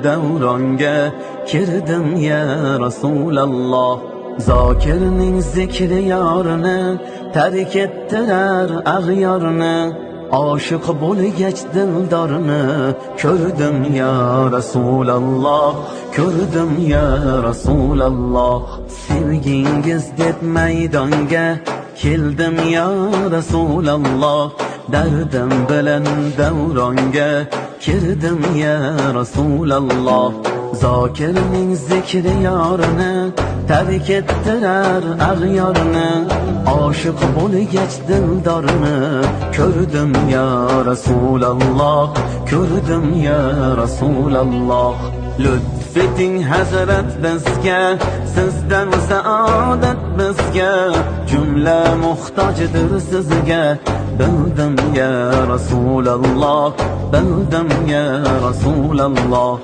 davronga kirdim ya Rasululloh. Zokirning zikri yorini tark ettirar ag'yorni. Oshiq bo'lgach dildorni ko'rdim ya Rasululloh, ko'rdim ya Rasululloh. Sevgingiz deb maydonga keldim ya Rasululloh. Dardim bilan davronga kirdim ya Rasululloh. Zokirning zikri yorini tark ettirar ag'yorni. Oshiq bo'lgach dildorni ko'rdim ya Rasululloh, ko'rdim ya Rasululloh. Lütfeting hazrat bizga, sizdan saodat bizga, jumla muhtojdir sizga. Bildim ya Rasululloh, bildim ya Rasululloh.